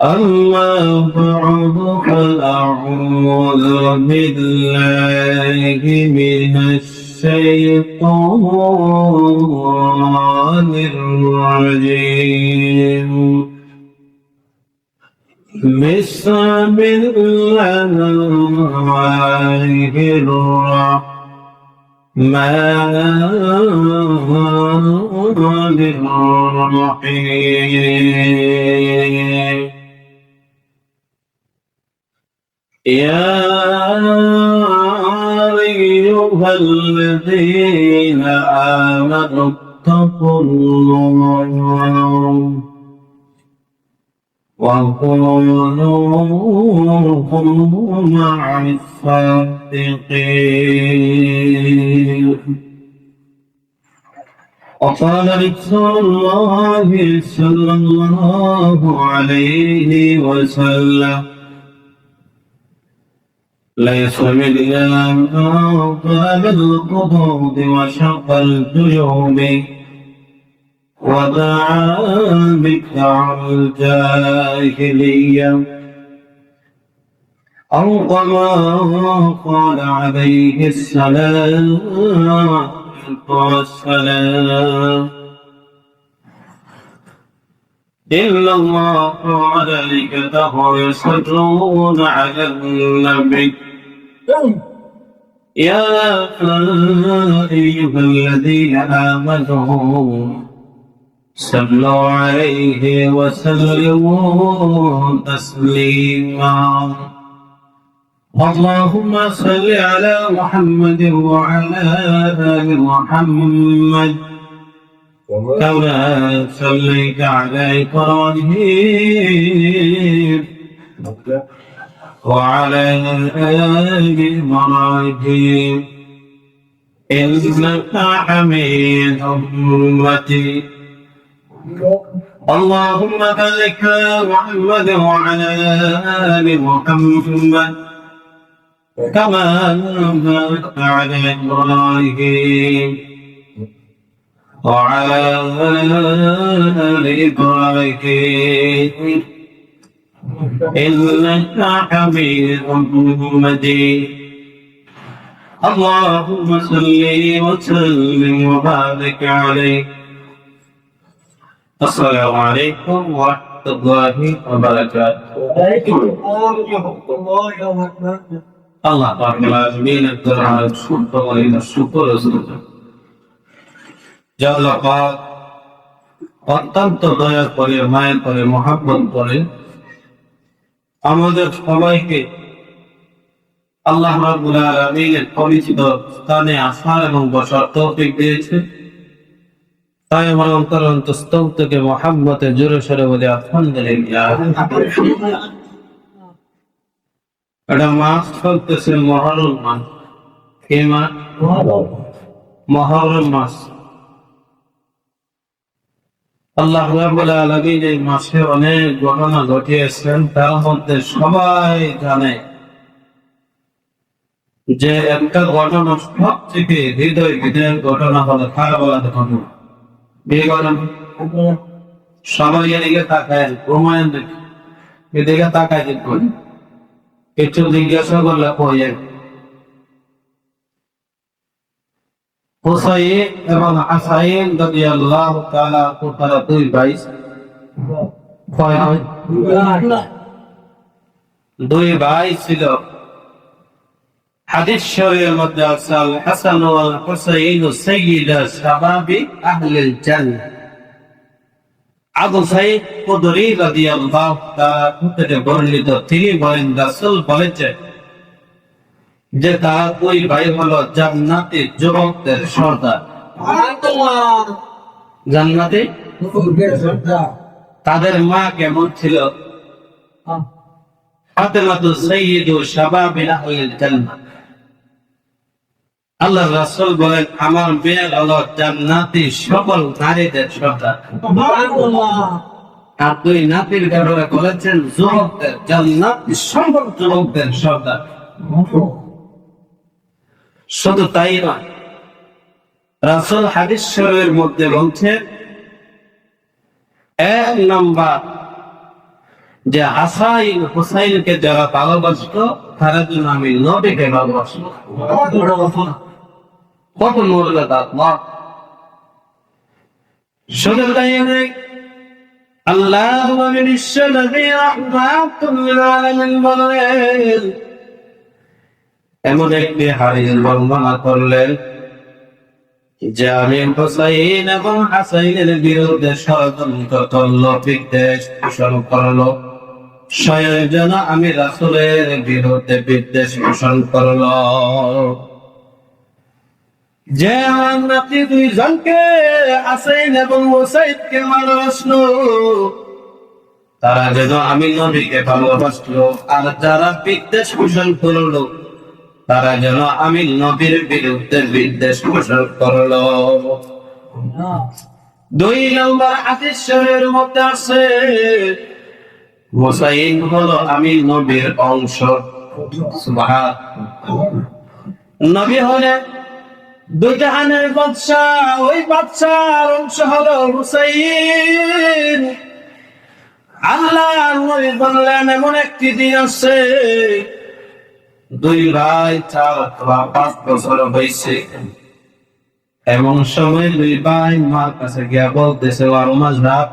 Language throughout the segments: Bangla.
أما بعد فأعوذ بالله من الشيطان الرجيم. بسم الله الرحمن الرحيم. يا أيها الذين آمنوا اتقوا الله وكونوا مع الصادقين. وقال رسول الله صلى الله عليه وسلم: ليس بالله طلب القبور وشق الجيوب ودعا بدعوى الجاهلية، أو كما قال عليه السلام والسلام: إن الله وملائكته يصلون على النبي يا أيها الذين آمنوا صلوا عليه وسلموا تسليما. اللهم صل على محمد وعلى آل محمد كما صليت على إبراهيم وعلى آل إبراهيم إنك حميد مجيد. اللهم بارك على محمد وعلى آل محمد كما باركت على إبراهيم وعلى آل إبراهيم إنك حميد مجيد. اللهم صل وسلم وبارك عليه. السلام عليكم ورحمة الله وبركاته. الله رب العالمين অত্যন্ত দয়া করে, মায়া করে, মহব্বত করে আমাদের সবাইকে আল্লাহ রাব্বুল আলামিনের পরিচিত স্থানে আসার এবং বসার তৌফিক দিয়েছে। তাই আমার অন্তরস্থল থেকে মহব্বতে জোরে সরে বলে আলহামদুলিল্লাহ। এটা মাস চলতেছে মহরম মাস। কি মাস? মহরম মাস। আল্লাহ রাব্বুল আলামিন এই মাসে অনেক ঘটনা ঘটিয়েছেন। তার মধ্যে সবাই জানে যে একটা ঘটনা সব থেকে হৃদয় বিদায়ের ঘটনা হলো কারবালার ঘটনা। এই ঘটনা সবাই এদিকে তাকায়, প্রমাণ এদিকে তাকায় দেখুন, একটু জিজ্ঞাসা করলে কয়ে হুসাইন এবং হাসাইন রাদিয়াল্লাহু তাআলা তারা দুই ভাই, দুই ভাই ছিল। হাদিস শরীফের মধ্যে আছে আল হাসান ওয়াল হুসাইন সাইয়্যিদা শাবাবি আহলিল জান্নাহ। আবু সাঈদ খুদরী রাদিয়াল্লাহু তাআলা থেকে বর্ণিত, তিনি বলেন রাসূল বলেছেন যে তার দুই ভাই হলো জান্নাতি যুবকদের সর্দার। জান্নাতি তাদের মা কেমন ছিল? ফাতেমাতু সাইয়্যিদু শাবাবি আহলিল জান্নাহ। আল্লাহ রাসূল বলেন আমার মেয়ে হলো জান্নাতি সকল নারীদের সর্দার। আর দুই নাতির ব্যাপারে বলেছেন যুবকদের, জান্নাতি সকল যুবকদের সর্দার। শুধু তাই নয়, রাসূল হাদিস শরীফের মধ্যে বলছেন এক নাম্বার যে হাসাইন হুসাইনকে যারা ভালোবাসত তারা যেন আমি নবীকে ভালোবাসত। কত মর্যাদা আল্লাহ! শুধু তাই নয়, আল্লাহ বিশ্ব নবী রাহমাতুল লিল আলামিন বলেন, এমন একটি হাদিস বর্ণনা করলেন যে আমি হুসাইন এবং হাসাইনের বিরুদ্ধে ষড়যন্ত্র করল, বিদ্বেষ পোষণ করলো, স্বয়ং যেন আমি রাসূলের বিরুদ্ধে বিদ্বেষ পোষণ করল। যে আমার নাতি দুইজনকে হাসাইন এবং হুসাইনকে ভালোবাসলো, তারা যেন আমি নবীকে ভালোবাসলো, আর যারা বিদ্বেষ পোষণ করলো তারা যেন আমি নবীর বিরুদ্ধে বিদ্বেষ পোষণ করলো। 2 নম্বর হাদিস শরীফের মধ্যে আছে, হুসাইন হলো আমি নবীর অংশ। সুবহানাল্লাহ। নবী হলেন 2 জাহানের বাদশা, ওই বাদশার অংশ হলো হুসাইন। আল্লাহর নবী বললেন, এমন একটি দিন আছে 2 ভাই 4 অথবা 5 বছর হয়েছে, এমন সময় 2 ভাই মার কাছে গিয়া বলতেছে, ও মাযহাব।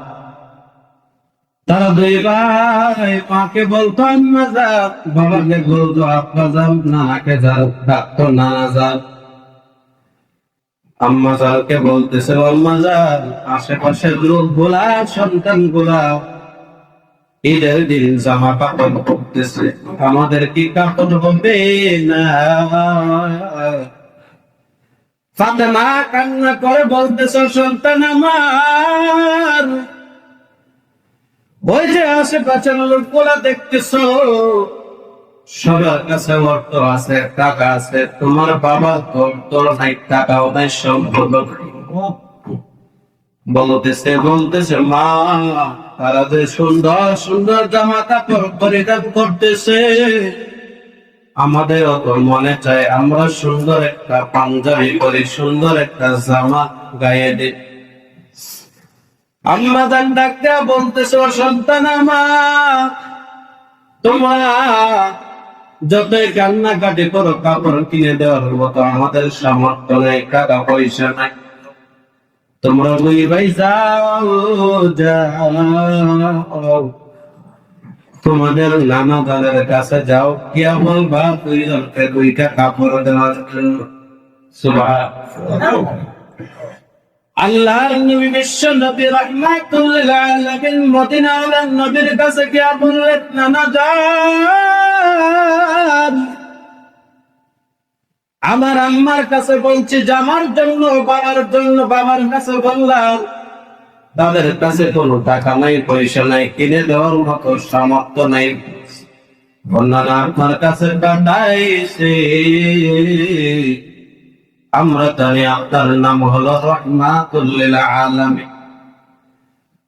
তারা 2 ভাই মাকে বলতো আম্মা যান, বাবাকে বলতো আব্বা যান, নানাকে যান ডাকতো নানা যান। আম্মা যানকে বলতেছে, ও আম্মা যান, আশেপাশের লোকগুলা সন্তানগুলা ঈদের দিন জামা কাপড় পরতেছে, আমাদের কি কাপড় হবে না? ফাতেমা কান্না করে বলতেছে, সন্তান আমার, ওই যে আশেপাশের লোকগুলা দেখতেছো, সবার কাছে অর্থ আছে, টাকা আছে, তোমার বাবা তোর নাই, টাকাও নাই, সম্পদ বলতেছে মা, তারা যে সুন্দর সুন্দর জামা কাপড় পরিধান করতেছে, আমাদের অত মনে চায় আমরা সুন্দর একটা পাঞ্জাবি পরি, সুন্দর একটা জামা গায়ে দিই। আম্মা জান ডাকতে বলতেছে, সন্তান আমার, তোমরা যতই কান্নাকাটি করো, কাপড় কিনে দেওয়ার মতো আমাদের সামর্থ্য নেই, টাকা পয়সা নাই। তোমরা 2 ভাই যাও, তোমাদের নানা দাদের কাছে যাও, গিয়া বলবা 2 জনকে 2টা কাপড় দেওয়ার জন্য। সুবহানাল্লাহ। আল্লাহর নবী বিশ্ব নবী রাহমাতুল লিল আলামিন মদিনার নবীর কাছে গিয়া বললেন, নানা যান, আমার আম্মার কাছে বলছি জামার জন্য, বাবার জন্য, বাবার কাছে বললাম তাদের কাছে কোনো টাকা নাই, পয়সা নাই, কিনে দেওয়ার মতো সামর্থ্য নাই। বললাম আপনার কাছে পাঠাইছে, আমরা জানি আপনার নাম হলো রাহমাতুল লিল আলামিন।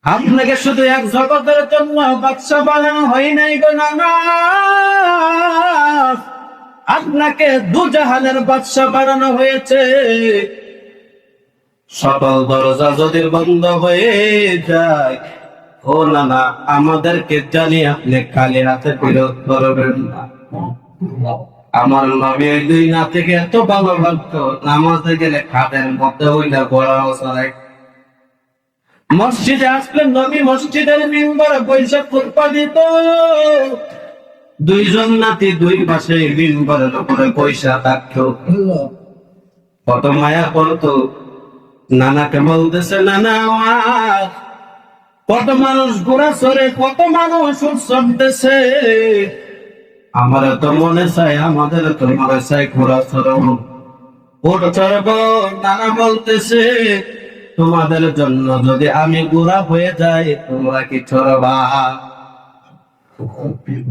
আপনাকে শুধু এক জগতের জন্য বাদশা বানানো হয় নাই গো নানা, আপনাকে 2 জাহানের বাদশা বানানো হয়েছে। সকল দরজা যদি বন্ধ হয়ে যায়, ও নানা, আমাদেরকে জানি আপনি খালি হাতে ফেরত করবেন না। আমার নবী 2 নাতিকে এত ভালো লাগতো, নামাজে গেলে খাটের মধ্যে ওইটা গড়াও চালাই। মসজিদে আসলে নবী মসজিদের মিম্বরে পয়সা খুতবা দিত, 2 জন নাতি 2 পাশে মিম্বরের উপরে পয়সা থাকতো, কত মায়া করতো। নানাকে বলতেছে, নানা আমার, কত মানুষ ঘোড়া চড়ে, কত মানুষ চড়তেছে, আমার তো মনে চাই, আমাদের তো মনে চাই ঘোড়া চড়ব, ওট চড়ব। নানা বলতেছে, তোমাদের জন্য যদি আমি ঘোড়া হয়ে যাই, তোমরা কি চড়বা?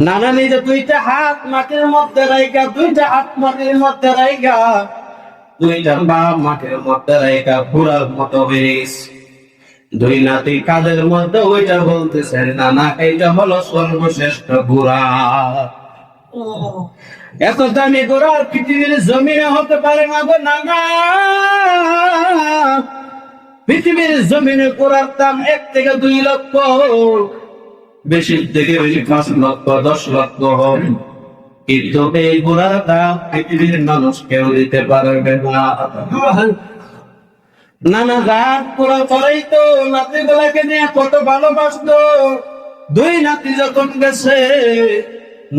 নানা নিজে 2টা হাত মাটির মধ্যে রাইগা, 2টা হাত মাটির মধ্যে রাইগা, 2টা পা মাটির মধ্যে রাইগা ঘোড়ার মতো বেরিস। 2 নাতি কাদের মধ্যে ওইটা বলতেছে, নানা এইটা হলো সর্বশ্রেষ্ঠ ঘোড়া। এত দামি ঘোড়া পৃথিবীর জমিনে হতে পারে না গো নানা, পৃথিবীর জমিনে ঘোড়ার দাম 1 থেকে 2 লক্ষ। বেশি থেকে বেশি 5 লক্ষ 10 লক্ষ হোক, কিন্তু এই ঘোড়ার দাম পৃথিবীর মানুষ কেউ দিতে পারবে না। নানা রাত পুরো করেই তো নাতিগুলাকে নিয়ে কত ভালোবাসতো। 2 নাতি যখন গেছে,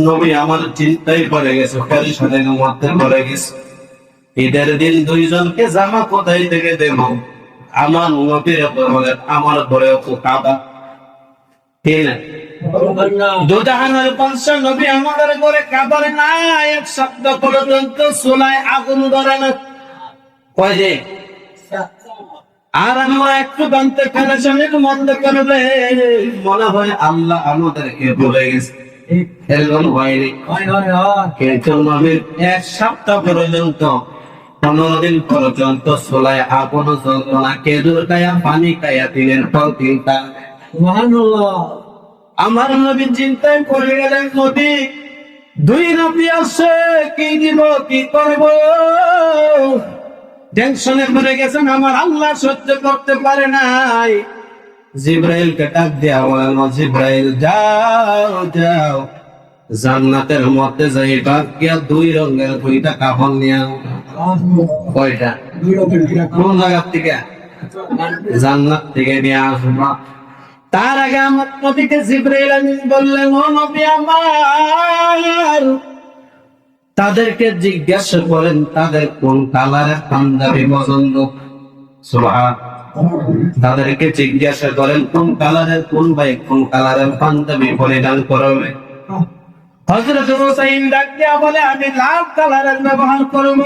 নবী আমার চিন্তায় পড়ে গেছে, পেরেশানির মধ্যে পড়ে গেছে। ঈদের দিন 2 জনকে জামা কোথায় থেকে দেব? আমার নবীর আমার ঘরে কাবা, ঠিক না? দুজাহানের বাদশা নবী আমাদের ঘরে কাবার নাই, এক সপ্তাহ পর্যন্ত চুলায় আগুন ধরে না। কয় যে আর আমরা একটু জানতে পেরেছেন মধ্যে করবে, মনে হয় আল্লাহ আমাদেরকে বলে গেছে। কিন্তু নবীর 1 সপ্তাহ পর্যন্ত 15 দিন পর্যন্ত চুলায় আগুন জ্বলতো না। খেজুর খায়া পানি খায়া দিলেন ফল 3টা। আমার নবী চিন্তায় পড়ে গেলেন, নবী 2 নবী আছে, কি দিব কি করব? টেনশনে পড়ে গেছেন, আমার আল্লাহ সহ্য করতে পারে নাই। জিব্রাইলকে ডাক দিয়া বলেন, জিব্রাইল যাও যাও, জান্নাতের মধ্যে যাইবা, গিয়া 2 রঙের 2টা কাফন নিয়ে আও। কয়টা? কোন জায়গা থেকে? জান্নাত থেকে নিয়ে আসবা। তার আগে আমার নবীকে জিব্রাইল আমিন বললেন, ও নবী আমার, তাদেরকে জিজ্ঞাসা করেন তাদের কোন কালারের পাঞ্জাবি পছন্দ। সুবহান, তাদেরকে জিজ্ঞাসা করেন কোন কালারের, কোন ভাই কোন কালারের পাঞ্জাবি পরিধান করবে। হযরত হুসাইন ডাক দিয়া বলে, আমি লাল কালারের ব্যবহার করব।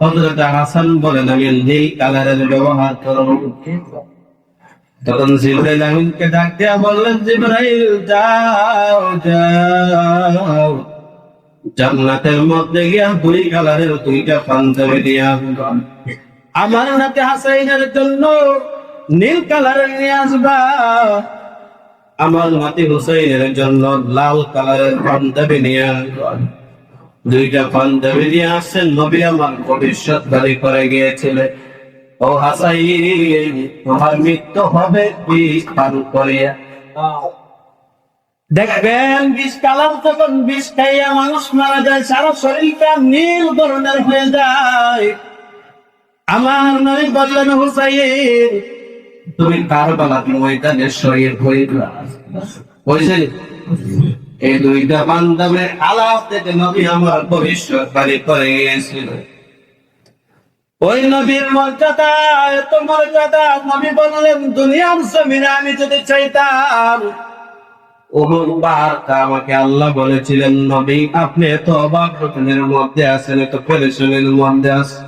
হযরত হাসান বলেন, আমি নীল কালারের ব্যবহার করব। তখন জিবরাইল আমিনকে ডাক দিয়া বললেন, জিবরাইল যাও যাও, জান্নাতের মধ্যে গিয়া 2 কালারের 2টা পাঞ্জাবি দিয়া আমার নাতি হাসাইনের জন্য নীল কালারের নিয়ে আসবা, আমার নাতি হুসাইনের জন্য লাল কালারের পাঞ্জাবি নিয়ে আসবা। 2টা পাঞ্জাবি নিয়ে আসছেন। নবী আমার ভবিষ্যৎবাণী করে গিয়েছিলেন, ও হাসাইন, তোমার মৃত্যু হবে বিষ পান করিয়া। দেখবেন বিষ কালার, যখন বিষ খাইয়া মানুষ মারা যায়, সারা শরীরটা নীল বর্ণের হয়ে যায়। আমার নবী বললেন, হুসাইন, তুমি কারবালার ময়দানে শহীদ হয়েছে। এই 2টা বান্দাবের আলাপ থেকে নবী আমার ভবিষ্যৎবাণী করে গিয়েছিল। ওই নবীর মর্যাদা, এত মর্যাদা। নবী বললেন, দুনিয়ার জমিনে আমি যদি চাইতাম, ওহদ পাহাড়টা আমাকে আল্লাহ বলেছিলেন, নবী আপনি এত অবাক রকমের মধ্যে আছেন, এত পেরেশানির মধ্যে আছেন,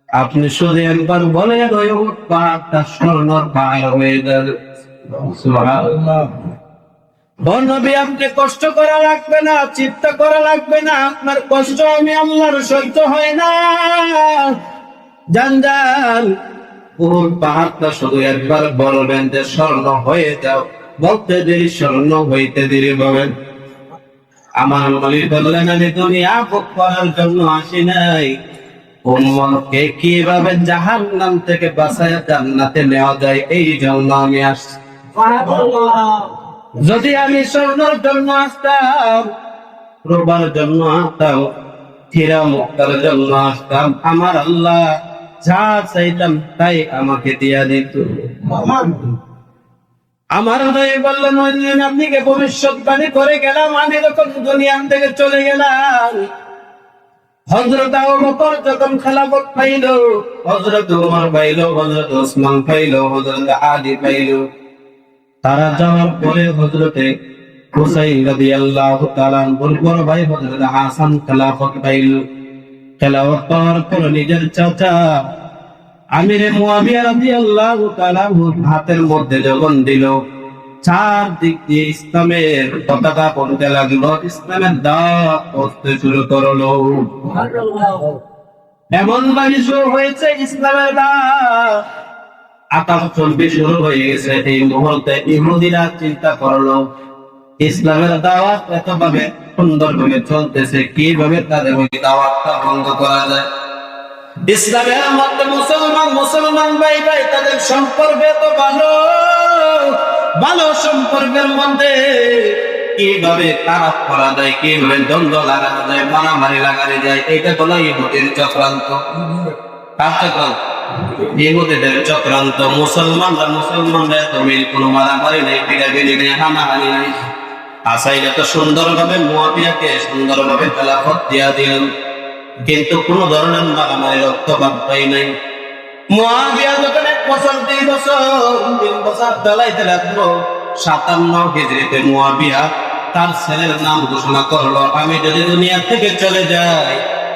আপনি শুধু একবার বলে ওই ওহদ পাহাড়টা স্বর্ণের পাহাড় হয়ে যাবে। সুবহানাল্লাহ। নবী আপনি কষ্ট করা লাগবে না, চিন্তা করা লাগবে না, আপনার কষ্ট আমি আল্লাহর সহ্য হয় না। জানজাল ওহদ পাহাড়টা শুধু একবার বলবেন যে স্বর্ণ হয়ে যাও, বলতে দেরি স্বর্ণ হইতে দেরি বলেন। আমার নবী বললেন, আমি দুনিয়া ভোগ করার জন্য আসি নাই, উম্মতকে কিভাবে জাহান্নাম থেকে বাঁচায় জান্নাতে নেওয়া যায় এই জন্য আমি আসছি। যদি আমি স্বর্ণের জন্য আসতাম, রূপার জন্য আসতাম, হীরা মুক্তার জন্য আসতাম, আমার আল্লাহ যা চাইতাম তাই আমাকে দিয়া দিত। আমার নবী বললেন, ওই দিন আপনাকে ভবিষ্যৎবাণী করে গেলাম, আমি যখন দুনিয়া থেকে চলে গেলাম, হযরত আবু বকর যখন খেলাফত পাইল, হযরত ওমর পাইল, হযরত ওসমান পাইল, হযরত আলী পাইল, তারা যাওয়ার পরে হযরত হুসাইন রাদিয়াল্লাহু তাআলা বড় ভাই হযরত হাসান খেলাফত পাইল। খেলাফত পাওয়ার পর নিজের চাচা আমিরে মুয়াবিয়া রাদিয়াল্লাহু তাআলা হাতের মধ্যে যখন দিল, 4 দিক দিয়ে ইসলামের পতাকা পড়তে লাগলো, ইসলামের দাওয়াত করতে শুরু করলো। এমন ভাবে শুরু হয়েছে ইসলামের দাওয়াত, আকাশ চলবে শুরু হয়ে গেছে। এই মুহূর্তে ইহুদিরা চিন্তা করলো, ইসলামের দাওয়াত এতভাবে সুন্দরভাবে চলতেছে, কিভাবে তাদের ওই দাওয়াতটা বন্ধ করা যায়। ইসলামের মধ্যে মুসলমান ভাই ভাই তাদের সম্পর্ক তো ভালো, ভালো সম্পর্কের মধ্যে কিভাবে খারাপ করা যায়, কিভাবে দ্বন্দ্ব লাগানো যায়, মারামারি লাগানো যায়, এটা হলো ইহুদির চক্রান্ত। কার চক্রান্ত? ইহুদিদের চক্রান্ত। মুসলমানরা তুমি কোনো মারামারি নেই, পিটাপিটি নেই, হানাহানি নেই। আসাইলে তো সুন্দরভাবে মুয়াবিয়াকে সুন্দরভাবে খেলাফত দিয়া দিলেন, কিন্তু কোন ধরনের মারামারি রক্তপাত পাই নাই। মুয়াবিয়া যখন 1 বছর 2 বছর 3 বছর চালাইতে লাগলো, 57 হিজরিতে মুয়াবিয়া তার ছেলের নাম ঘোষণা করলো, আমি যদি দুনিয়া থেকে চলে যাই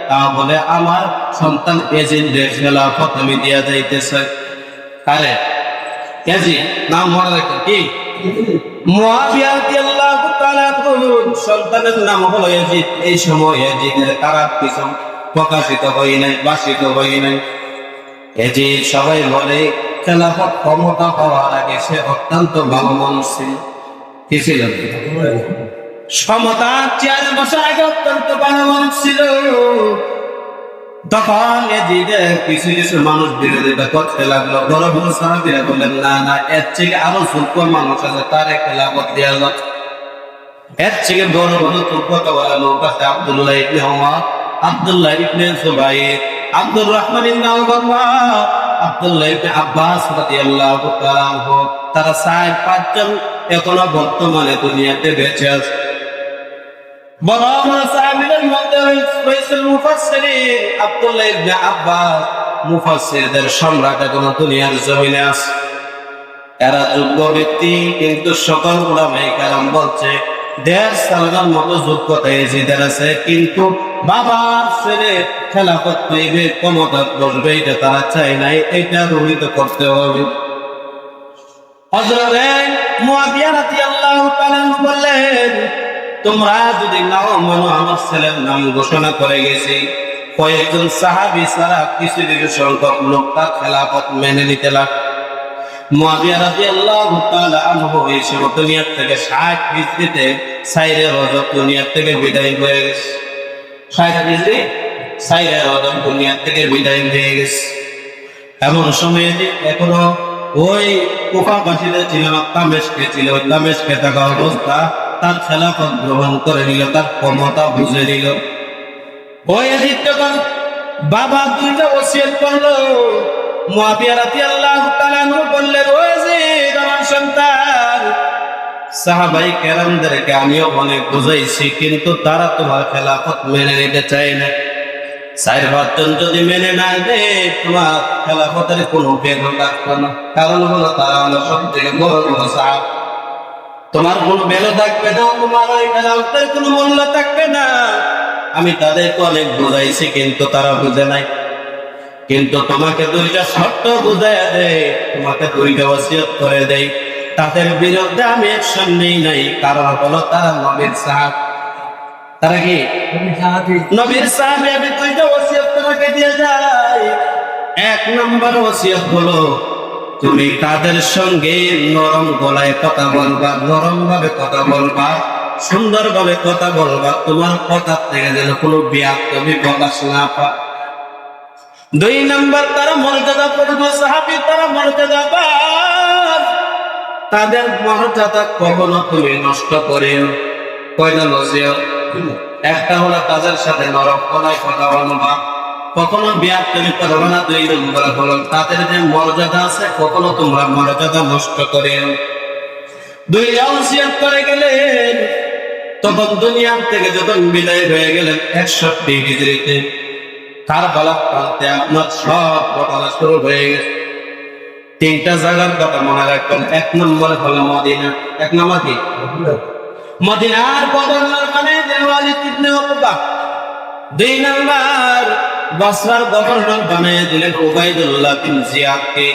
তাহলে আমার সন্তান ইয়াজিদের খেলাফত আমি দিয়া যাইতেছে। আরে ইয়াজিদ নাম মনে রাখো কি? মুয়াবিয়া রাদিয়াল্লাহু তাআলা সন্তানের নাম হলো ইয়াজিদ। এই সময় ইয়াজিদের খারাপ কিছু প্রকাশিত হয় নাই, বাসিত হয় নাই। ইয়াজিদ সবাই বলে খেলাফত ক্ষমতা পাওয়ার আগে সে অত্যন্ত ভালো মানুষ ছিল। কি ছিল? ক্ষমতা চেয়ারে বসার আগে অত্যন্ত ভালো মানুষ ছিল। তখন ইয়াজিদের কিছু কিছু মানুষ বিরোধিতা করতে লাগলো। বড় বড় সাহাবীরা বললেন, না না, এর থেকে আরো যোগ্য মানুষ আছে, তারে খেলাফত দেওয়া যাক। এর থেকে বড় বড় যোগ্যতা লোক আছে, আব্দুল্লাহ ইবনে ওমর, আব্দুল্লাহ ইবনে জুবাইর, আব্দুর রহমান ইবনে আওফ, আব্দুল্লাহ ইবনে আব্বাস রাদিয়াল্লাহু তাআলা আনহু। তারা 4-5 জন এখনো বর্তমানে দুনিয়াতে বেঁচে আছে। বড় বড় সাহাবীদের মধ্যে রয়েছেন মুফাসসিরিন। আব্দুল্লাহ ইবনে আব্বাস মুফাসসিরদের সম্রাট এখনো দুনিয়ার জমিনে আছে। এরা যোগ্য ব্যক্তি, কিন্তু সকল উলামায়ে কেরাম বলছে 1.5 সালের মতো যোগ্যতা ইয়াজিদের আছে, কিন্তু বাবার ছেলে খেলাফত পাইবে, ক্ষমতা বসবে, এটা তারা চায় নাই। এটা রহিত করতে হবে। হযরত মুয়াবিয়া রাদিয়াল্লাহু তাআলা বললেন, তোমরা যদি নাও মানো, আমার ছেলের নাম ঘোষণা করে গেছি। কয়েকজন সাহাবী ছাড়া কিছু কিছু সংখ্যক লোক তার খেলাফত মেনে নিতে লাগলো। মুয়াবিয়া রাদিয়াল্লাহু তাআলা আনহু এই সময় দুনিয়া থেকে 60 হিজরিতে 4 রজব দুনিয়া থেকে বিদায় হয়ে গেছে। 60 হিজরি 4 রজব দুনিয়া থেকে বিদায় হয়ে গেছে। এমন সময়ে এখনো ওই কুফাবাসীদের ছিল না, দামেস্কে ছিল। দামেস্কে থাকা অবস্থা তার খেলাফত গ্রহণ করে নিল, তার ক্ষমতা বুঝে নিল। ওই ইয়াজিদ যখন বাবা দুইটা ওসিয়ত করলো, মুয়াবিয়া রাদিয়াল্লাহু তাআলা আনহু বললেন, ও ইয়াজিদ আমার সন্তান, সাহাবায়ে কেরামদেরকে আমিও অনেক বুঝাইছি, কিন্তু তারা তোমার খেলাফত মেনে নিতে চায় না। 4-5 জন যদি মেনে না নেয়, তোমার খেলাফতের কোনো ভ্যালু থাকবে না। কারণ হলো তারা হলো সবথেকে বড় বড় সাহাবা। তোমার কোনো ভ্যালু থাকবে না, তোমার ওই খেলাফতের কোনো মূল্য থাকবে না। আমি তাদেরকে অনেক বুঝাইছি, কিন্তু তারা বুঝে নাই। কিন্তু তোমাকে 2টা শর্ত বুঝাইয়া দেয়, তোমাকে 2টা ওসিয়ত করে দেয়, তাদের বিরুদ্ধে আমি অ্যাকশন নেই নাই। কারণ হলো তারা নবীর সাহাবী। তারা কি নবীর সাহাবী? আমি 2টা ওসিয়ত তোমাকে দিয়ে যাই। 1 নম্বর ওসিয়ত হলো, তুমি তাদের সঙ্গে নরম গলায় কথা বলবা, নরম ভাবে কথা বলবা, সুন্দর ভাবে কথা বলবা। তোমার কথা থেকে যেন কোনো বিয়াদবি প্রকাশ না পায়। 2 নম্বর, তারা মর্যাদা পূর্ণ সাহাবী, তারা মর্যাদাবান। তাদের মর্যাদা কখনো তুমি নষ্ট করিও। কয়টা নজিও? একটা হলো তাদের সাথে নরম গলায় কথা বলবা, কখনো বিয়াদবি করবে না। 2 নম্বর হলো তাদের যে মর্যাদা আছে, কখনো তোমরা মর্যাদা নষ্ট করিও। 2টা ওসিয়ত করে গেলেন। তখন দুনিয়া থেকে যখন বিদায় হয়ে গেলেন 61 হিজরিতে, কারবালার প্রান্তে আপনার সব ঘটনা শুরু হয়ে গেছে। 3টা জায়গার কথা মনে রাখবেন। 1 নম্বর হলো মদিনা। 1 নম্বর কি? মদিনার গভর্নর বানিয়ে ওয়ালিদ ইবনে উকবা। 2 নম্বর বসরার গভর্নর বানিয়ে দিলেন উবাইদুল্লাহ বিন জিয়াদকে।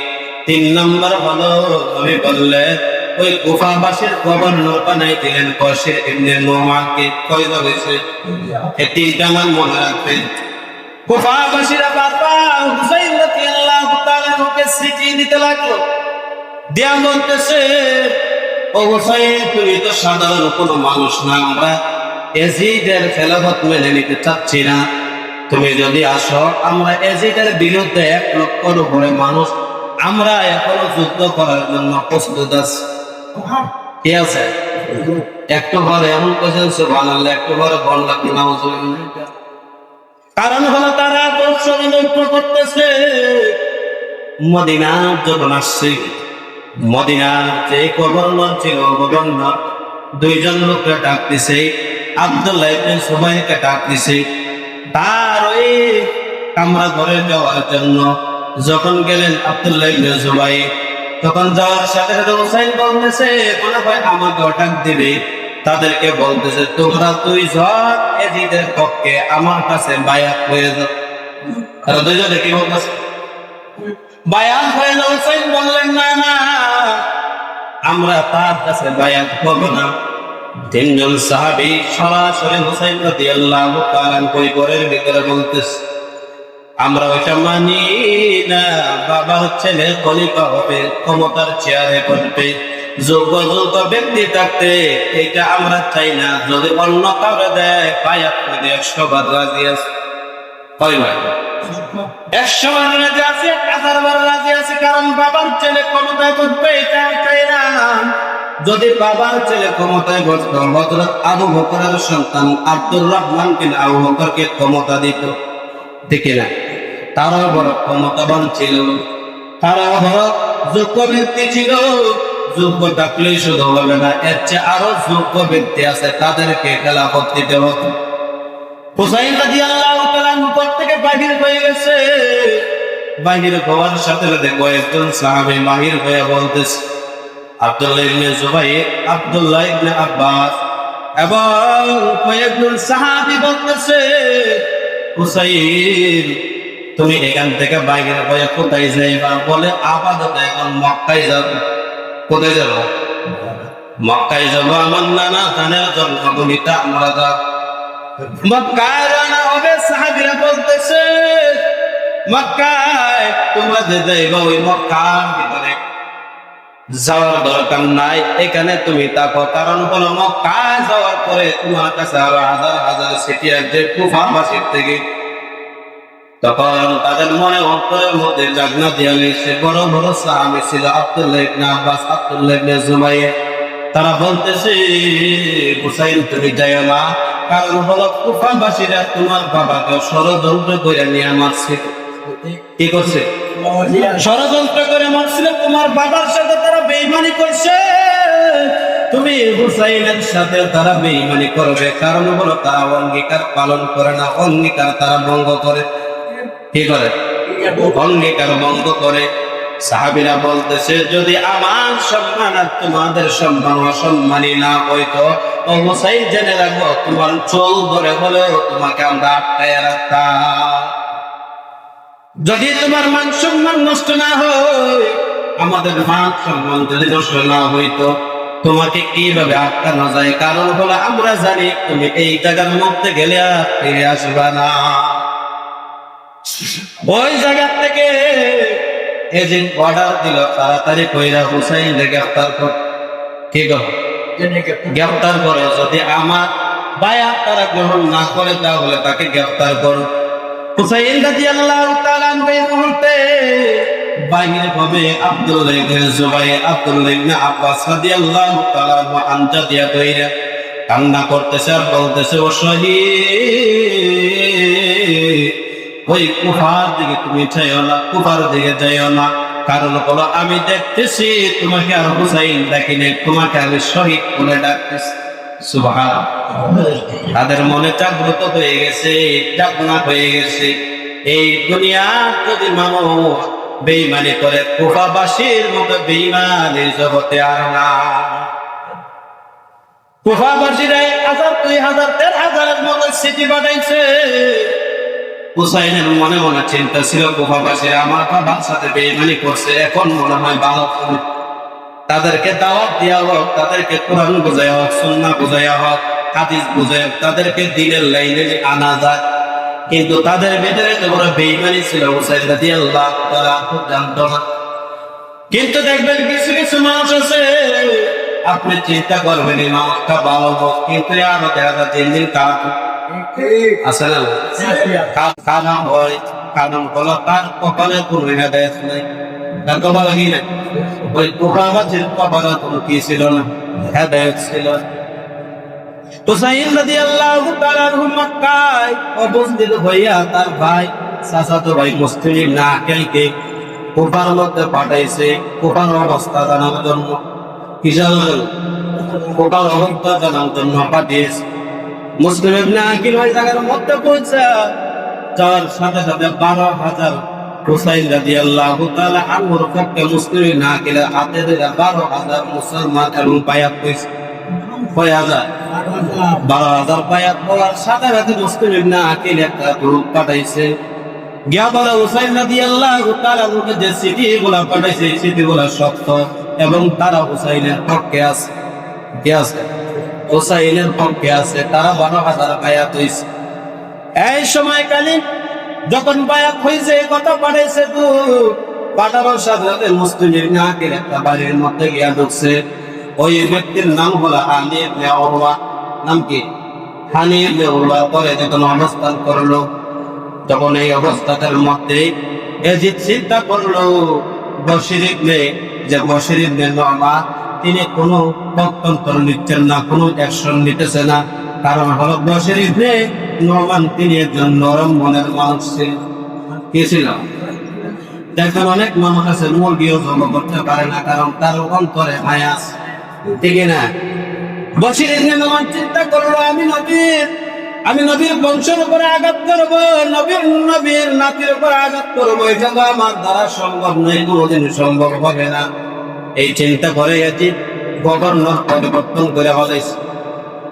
3 নম্বর হলো আমি বললে ওই কুফাবাসীর গভর্নর বানিয়ে দিলেন বশির ইবনে নুমানকে। কয়টা হয়েছে? এই 3টা মান মনে রাখবেন। কুফাবাসীরা বাবা হুসাইন রাদিয়াল্লাহু তাআলা ওকে চিঠি দিতে লাগলো, দেয়া বলতেছে, ও হুসাইন, তুমি তো সাধারণ কোনো মানুষ না, আমরা ইয়াজিদের খেলাফত মেনে নিতে চাচ্ছি না। তুমি যদি আসো, আমরা ইয়াজিদের বিরুদ্ধে 1 লক্ষের উপরে মানুষ, আমরা এখনো যুদ্ধ করার জন্য প্রস্তুত আছি। কে আছে? একটু ঘরে এমন কোশ্চেন সুবহানাল্লাহ, একটু ঘরে বললাম নাউজুবিল্লাহ। কারণ হলো তারা ষড়যন্ত্র করতেছে। মদিনা যখন আসছে, মদিনার যে গভর্নর ছিল, গভর্নর দুইজন লোককে ডাক দিছে, আব্দুল্লাহ ইবনে সুবাইরকে ডাক দিছে তার ওই কামরা ঘরে যাওয়ার জন্য। যখন গেলেন আব্দুল্লাহ ইবনে সুবাইর, তখন যাওয়ার সাথে সাথে হুসাইন বলতেছে মনে হয় আমাকে ডাক দিবে। তাদেরকে বলতেছে তোমরা দুইজন এজিদের পক্ষে আমার কাছে বায়াত হয়ে যাও। তারা দুইজনে কি বলতেছে? বায়াত হয়ে যাও। হুসাইন বললেন না না, আমরা তার কাছে বায়াত করব না। তিনজন সাহাবী সরাসরি হুসাইন রাদিয়াল্লাহু তাআলা পরিবারের ভিতরে বলতেছে আমরা ওইটা মানি না, বাবার ছেলে খলিফা হবে, ক্ষমতার চেয়ারে বসবে, যোগ্য যোগ্য ব্যক্তি থাকতে এটা আমরা চাই না। যদি অন্য কাউরে দেয় বায়াত করে 100 বার রাজি আছে। কয় ভাই? 100 বার রাজি আছে, 1000 বার রাজি আছে। কারণ বাবার ছেলে ক্ষমতায় বসবে এটা চাই না। যদি বাবার ছেলে ক্ষমতায় বসতো, হযরত আবু বকরের সন্তান আব্দুর রহমান বিন আবু বকরকে ক্ষমতা দিত, ঠিক না? তারা বড় ক্ষমতাবান ছিল, তারা বড় যোগ্য ব্যক্তি ছিল। যোগ্য থাকলেই শুধু হবে না, এর চেয়ে আরো যোগ্য ব্যক্তি আছে, তাদেরকে খেলাফত দিতে হতো। হুসাইন রাদিয়াল্লাহু তাআলা উপর থেকে বাহির হয়ে গেছে। বাহির হওয়ার সাথে সাথে কয়েকজন সাহাবী বাহির হয়ে বলতেছে আব্দুল্লাহ ইবনে জুবাইর, আব্দুল্লাহ ইবনে আব্বাস এবং কয়েকজন সাহাবী বলতেছে হুসাইন তুমি এখান থেকে বাইরে হয়ে কোথায় যাইবা? বলে আপাতত এখন মক্কায় যাব। কোথায় যাব? মক্কায় যাব। আমার নানা জানের জন্মভূমিতে আমরা যাব। মক্কায় রানা হবে। সাহাবীরা বলতেছে মক্কায় তোমরা যে যাইবা ওই মক্কার ভিতরে যাওয়ার দরকার নাই, এখানে তুমি থাকো। কারণ হলো মক্কায় যাওয়ার পরে তোমার কাছে আরো হাজার হাজার সিটি আসবে কুফাবাসীর থেকে। তখন তাদের মনে অন্তরের মধ্যে জাগনা দিয়া গেছে। বড় বড় সাহাবী ছিল আব্দুল্লাহ ইবনে আব্বাস, আব্দুল্লাহ ইবনে জুবাইর। তারা বলতেছে হুসাইন তুমি যাইও না, কারণ হলো কুফাবাসীরা তোমার বাবাকে ষড়যন্ত্র করে নিয়ে মারছে। কি করছে? ষড়যন্ত্র করে মারছিল। তোমার বাবার সাথে তারা বেঈমানি করছে। তুমি হুসাইনের সাথে তারা বেঈমানি করবে, কারণ হলো তারা অঙ্গীকার পালন করে না, অঙ্গীকার তারা ভঙ্গ করে। কি করে? অঙ্গীকার ভঙ্গ করে। সাহাবীরা বলতেছে যদি আমার সম্মান আর তোমাদের সম্মান অসম্মানী না হইতো, ও হুসাইন জেনে রাখবো তোমার চোল ধরে হলেও তোমাকে আমরা আটকায় রাখতাম। যদি তোমার মান সম্মান নষ্ট না হয়, আমাদের মান সম্মান যদি নষ্ট না হইতো, তোমাকে কিভাবে আটকানো যায়? কারণ হলো আমরা জানি তুমি এই জায়গার মধ্যে গেলে আর ফিরে আসবা না। ওই জায়গা থেকে এজেন্ট অর্ডার দিল তাড়াতাড়ি কইরা হুসাইনকে গ্রেফতার কর। কি করো? গ্রেফতার করো। যদি আমার বায়াত তারা গ্রহণ না করে তাহলে তাকে গ্রেফতার করো। হুসাইন রাদিয়াল্লাহু তাআলা এই মুহূর্তে বাহির হবে। আব্দুল্লাহ ইবনে জুবাইর, আব্দুল্লাহ ইবনে আব্বাস রাদিয়াল্লাহু তাআলা আনজা দিয়া কইরা কান্না করতেছে আর বলতেছে ও শহীদ, ওই কুফার দিকে তুমি যাইও না, কুফার দিকে যাইও না। কারণ হলো আমি দেখতেছি তোমাকে আর হুসাইন ডাকিনে, তোমাকে আমি শহীদ বলে ডাকতেছি। সুবহানাল্লাহ। তাদের মনে জাগ্রত হয়ে গেছে, জাগনা হয়ে গেছে। এই দুনিয়া যদি মানুষ বেঈমানি করে, কুফাবাসীর মতো বেঈমানের জগতে আর না। কুফাবাসীরা 1000, 2000, 3000 মতো সিটি বানাইছে। হুসাইনের মনে মনে চিন্তা ছিল কুফাবাসীরা আমার বাবার সাথে বেঈমানি করছে, এখন মনে হয় ভালো হবে। তাদেরকে দাওয়াত দেওয়া হোক, তাদেরকে কোরআন বোঝায়া হোক, সুন্নাহ বোঝায়া হোক, হাদিস বোঝায়া হোক, তাদেরকে দ্বীনের লাইনে আনা যায়। কিন্তু তাদের ভিতরে যে বড় বেঈমানি ছিল হুসাইন রাদিয়াল্লাহু তাআলা জানতো না। কিন্তু দেখবেন কিছু কিছু মানুষ আছে, আপনি চিন্তা করবেন এই মানুষটা ভালো হোক, কিন্তু আরো দেখা যায় দিন দিন খারাপ আছে না? খারাপ হয়। কারণ হলো তার কপালে কোনো হেদায়েত নাই, তার কপালে কি নাই? ওই কুফাবাসীর কপালে কোনো কি ছিল না, হেদায়েত ছিল। হুসাইন রাদিয়াল্লাহু তাআলা আনহু মক্কায় উপস্থিত হইয়া তার ভাই চাচাতো ভাই মুসলিম ইবনে আকিলকে কুফার মধ্যে পাঠাইছে কুফার অবস্থা জানার জন্য। কিসের কুফার অবস্থা জানার জন্য পাঠিয়েছে। মুসলিম ইবনে আকিল ওই জায়গার মধ্যে পৌঁছে যাওয়ার সাথে সাথে 12,000 হুসাইন রাদিয়াল্লাহু তাআলা আনহুর পক্ষে মুসলিম ইবনে আকিলের হাতে ধরে 12,000 মুসলমান এবং বায়াত হয়েছে। কয় হাজার? 12,000 বায়াত হওয়ার সাথে সাথে মুসলিম ইবনে আকিল একটা গ্রুপ পাঠাইছে। গিয়া বলে হুসাইন রাদিয়াল্লাহু তাআলা আনহুকে যে চিঠিগুলা পাঠাইছে এই চিঠিগুলা সত্য এবং তারা হুসাইনের পক্ষে আছে। কি আছে? হুসাইনের পক্ষে আছে। তারা 12,000 বায়াত হয়েছে। এই সময়কালীন যখন বায়াত হয়েছে কথা পাঠাইছে তো পাঠানোর সাথে সাথে মুসলিম ইবনে আকিল একটা বাড়ির মধ্যে গিয়া ঢুকছে। ওই ব্যক্তির নাম হলো হানি ইবনে উরওয়া। নাম কি? হানি ইবনে উরওয়া। পরে যখন অবস্থান করলো, তখন এই অবস্থাটার মধ্যে ইয়াজিদ চিন্তা করলো বশির ইবনে নু'মান তিনি কোনো পক্ষান্তর নিচ্ছেন না, কোনো অ্যাকশন নিতেছে না। কারণ হলো বশির ইবনে নু'মান তিনি একজন নরম মনের মানুষ ছিলেন। কি ছিল? দেখবেন অনেক মানুষ আছে মুরগিও জন্ম করতে পারে না, কারণ তার অন্তরে মায়া আছে। ঠিক না? বশির ইবনে নু'মান চিন্তা করলো আমি নবীর বংশের উপরে আঘাত করবো, নবীর নাতির উপরে আঘাত করবো, এটা তো আমার দ্বারা সম্ভব নয়, কোনোদিন সম্ভব হবে না। এই চিন্তা করে ইয়াজিদ গভর্নর পরিবর্তন করে বলেছে।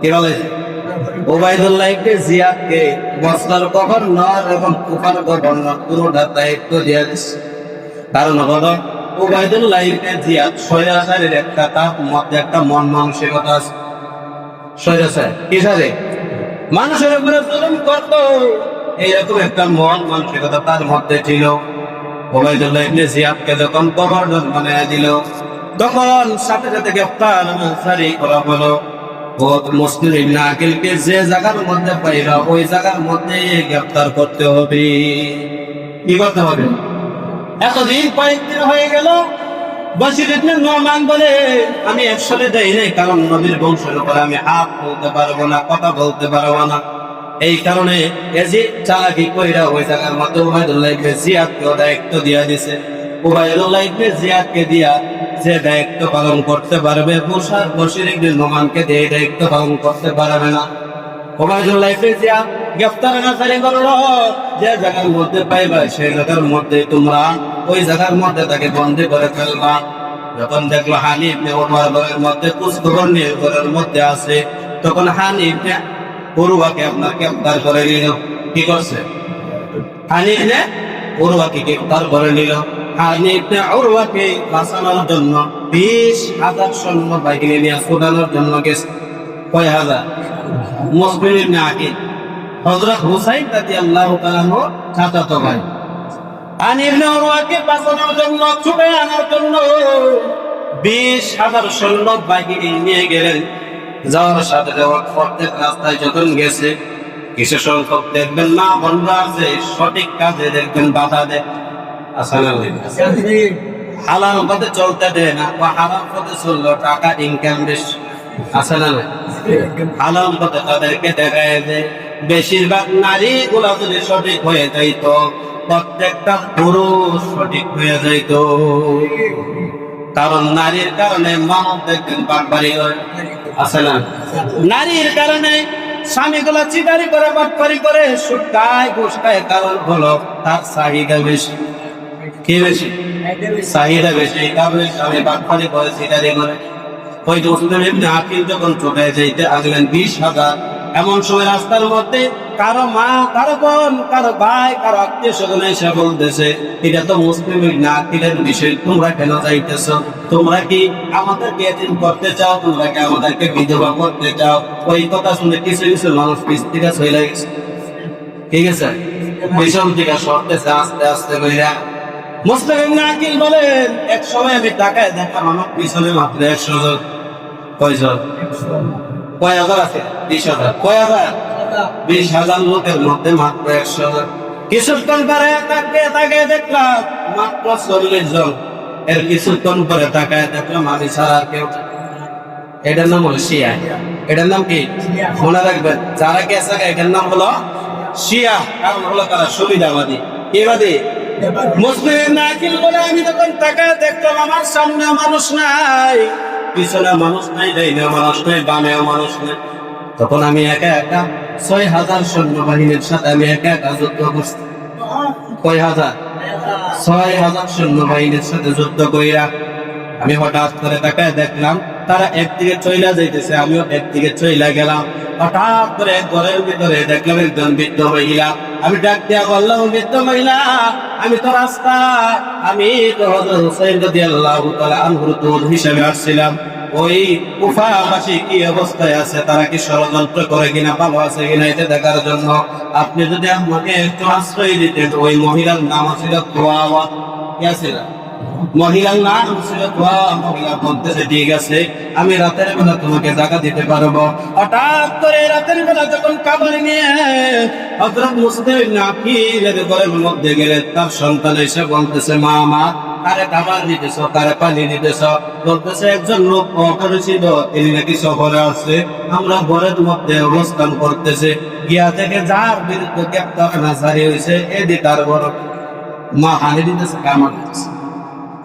কি বলেছে? উবাইদুল্লাহ ইবনে জিয়াদকে বসরার গভর্নর এবং কুফার গভর্নর পুরোটা দায়িত্ব দিয়ে দিচ্ছে। কারণ হলো উবাইদুল্লাহ ইবনে জিয়াদ স্বৈরাচারীর একটা তার মধ্যে একটা মন মানসিকতা আছে। স্বৈরাচার কিসারে মানুষের উপরে জুলুম করতো, এইরকম একটা মন মানসিকতা তার মধ্যে ছিল। উবাইদুল্লাহ ইবনে জিয়াদকে যখন গভর্নর বানায় দিল, তখন সাথে সাথে গ্রেফতার জারি করা হলো। ও মুসলিম ইবনে আকিলকে যে জায়গার মধ্যে পাইলা ওই জায়গার মধ্যে গ্রেফতার করতে হবে। কি করতে হবে? এতদিন কয়েকদিন হয়ে গেল, বশির ইবনে নু'মান বলে আমি একসাথে দেই নাই, কারণ নবীর বংশের উপরে আমি হাত বলতে পারবো না, কথা বলতে পারবো না। এই কারণে ইয়াজিদ চালাকি কইরা ওই জায়গার মধ্যে উবাইদুল্লাহ ইবনে জিয়াদকে দায়িত্ব দিয়া দিছে। উবাইদুল্লাহ ইবনে জিয়াদকে দিয়া যে দায়িত্ব পালন করতে পারবে, বশির ইবনে নু'মানকে দিয়ে দায়িত্ব পালন করতে পারবে না। উবাইদুল্লাহ ইবনে জিয়াদ গ্রেফতার জারি করলো, যে জায়গার মধ্যে পাইবা সেই জায়গার মধ্যে তোমরা ওই জায়গার মধ্যে তাকে বন্দী করে ফেলবা। যখন দেখলো হানি ইবনে উরওয়ার ঘরের মধ্যে কুচখবর নিয়ে ঘরের মধ্যে আছে, তখন হানি ইবনে উরওয়াকে আপনার গ্রেফতার করে নিল। কি করছে? হানি ইবনে উরওয়াকে গ্রেফতার করে নিল। হানি ইবনে উরওয়াকে বাঁচানোর জন্য 20,000 সৈন্য বাহিনী নিয়ে ছুটানোর জন্য গেছে। কয় হাজার? মুসলিম ইবনে আকিল হযরত হুসাইন রাদিয়াল্লাহু তাআলা আনহু চাচাতো ভাই। হানি ইবনে উরওয়াকে বাঁচানোর জন্য, ছুটে আনার জন্য 20,000 সৈন্য বাহিনী নিয়ে গেলেন। যাওয়ার সাথে প্রত্যেক রাস্তায় যখন গেছে কিছু সংখ্যক দেখবেন না বন্ধা আছে, সঠিক কাজে দেখবেন বাধা দেয়। হালাল পথে চলতে দেয় না, বা হারাম পথে চললো টাকা ইনকাম বেশি। আছে না? হালাল পথে তাদেরকে দেখায় যে বেশিরভাগ নারী গুলা যদি সঠিক হয়ে যাইত, প্রত্যেকটা পুরুষ সঠিক হয়ে যাইত। কারণ নারীর কারণে মানব দেখবেন বাটপারি হয়। আছে না? নারীর কারণে স্বামীগুলা চিটারি করে বাটপারি করে সুদ খায় ঘুষ খায়, কারণ হলো তার চাহিদা বেশি। কি বেশি? চাহিদা বেশি। কারণে স্বামী বাটপারি করে চিটারি করে। ওই মুসলিম ইবনে আকিল যখন চলে যাইতে আসলেন 20,000, এমন সময় রাস্তার মধ্যে কারো মা, কারো বোন, কারো ভাই, কারো আত্মীয় স্বজন এসে বলতেছে এটা তো মুসলিম ইবনে আকিলের বিষয়, তোমরা কেন যাইতেছ? তোমরা কি আমাদেরকে এতিম করতে চাও? তোমরা কি আমাদেরকে বিধবা করতে চাও? ওই কথা শুনে কিছু কিছু মানুষ পিস্তিকা হয়ে গেছে। ঠিক আছে? পিছন থেকে সরতেছে আস্তে আস্তে কইরা। মুসলিম ইবনে আকিল বলেন এক সময় আমি তাকায় দেখলাম আমার পিছনে মাত্র 100 জন। কয়জন? কয় হাজার আছে? 20,000। কয় হাজার? 20,000 লোকের মধ্যে মাত্র 100 জন। কিছুক্ষণ পরে তাকে দেখলাম মাত্র 40 জন। এর কিছুক্ষণ পরে তাকায় দেখলাম আমি ছাড়া আর কেউ। এটার নাম হলো শিয়া। এটার নাম কি মনে রাখবেন, যারা গেছে এটার নাম হলো শিয়া। কারণ হলো তারা সুবিধাবাদী, কিবাদী, মুসলিম না আকিল বলে। আমি তখন তাকায় দেখলাম আমার সামনে মানুষ নাই, পিছনে মানুষ নাই, ডাইনে মানুষ নাই, বামেও মানুষ নাই। তখন আমি একা একা ৬,০০০ সৈন্যবাহিনীর সাথে আমি একা একা যুদ্ধ করছি। কয় হাজার? ৬,০০০ সৈন্যবাহিনীর সাথে যুদ্ধ কইরা আমি হঠাৎ করে তাকায় দেখলাম তারা একদিকে চইলা যাইতেছে, আমিও একদিকে চইলা গেলাম। হঠাৎ করে ঘরের ভিতরে দেখলাম একজন বৃদ্ধ মহিলা। আমি ডাক দিয়া বললাম, বৃদ্ধ মহিলা, আমি তো রাস্তা, আমি তো হযরত হুসাইন রাদিয়াল্লাহু তাআলা আনহুর দূত হিসেবে আসছিলাম। ওই কুফাবাসী কি অবস্থায় আছে, তারা কি ষড়যন্ত্র করে কিনা, ভালো আছে কিনা এটা দেখার জন্য আপনি যদি আমাকে একটু আশ্রয় দিতেন। ওই মহিলার নাম ছিল দোয়াওয়া। কি ছিল মহিলার নাম? ছিল দোয়া। মহিলা বলতেছে ঠিক আছে, আমি রাতের বেলা তোমাকে জায়গা দিতে পারবো। হঠাৎ করে রাতের বেলা যখন খাবার নিয়ে হযরত মুসলিম ইবনে আকিলের ঘরের মধ্যে গেলে তার সন্তান এসে বলতেছে, মা মা তারে খাবার দিতেছ, তারে পানি দিতেছ। বলতেছে একজন লোক অপরিচিত, তিনি নাকি সফরে আসছে, আমরা ঘরের মধ্যে অবস্থান করতেছে। গিয়া থেকে যার বিরুদ্ধে গ্রেপ্তার জারি হয়েছে এদি তার বড় মা হানি দিতেছে, কামড় দিতেছে।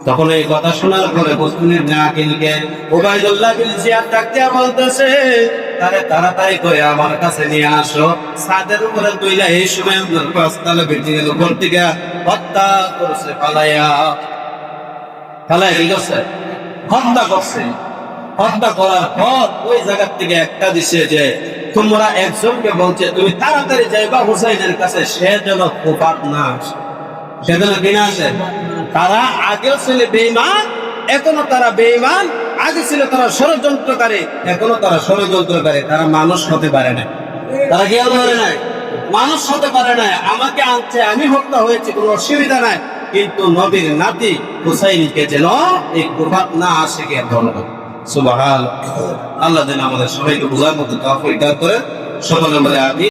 তখন এই কথা শোনার পরে মুসলিম ইবনে আকিলকে উবাইদুল্লাহ বিন জিয়াদ ডাক দিয়া বলতেছে, তারে তাড়াতাড়ি করে আমার কাছে নিয়ে আসো। ছাদের উপরে তুইলা এই সময় আপনার পাঁচতলা বিল্ডিংয়ের উপর থেকে হত্যা করছে, পালাইয়া গেছে, হত্যা করছে। হত্যা করার পর ওই জায়গার থেকে একটা দিছে যে তোমরা একজনকে বলছে তুমি তাড়াতাড়ি যাইবা হুসাইনের কাছে, সে যেন কোপাত না আসে, সে যেন কিনা আসে। তারা আগেও ছিল বেঈমান, এখনো তারা বেঈমান। আগে ছিল তারা ষড়যন্ত্রকারী, এখনো তারা ষড়যন্ত্রকারী। তারা মানুষ হতে পারে না। তারা কি হতে নাই? মানুষ হতে পারে না। আমাকে আনছে, আমি হত্যা হয়েছে, কোনো অসুবিধা নাই, কিন্তু নবীর নাতি হুসাইনকে যেন এই কুফাত না আসে কে ধরবে। সুবহানাল্লাহ। আল্লাহ যেন আমাদের সবাইকে বুঝার মতো তৌফিক দান করে। সকলে বলে আমিন।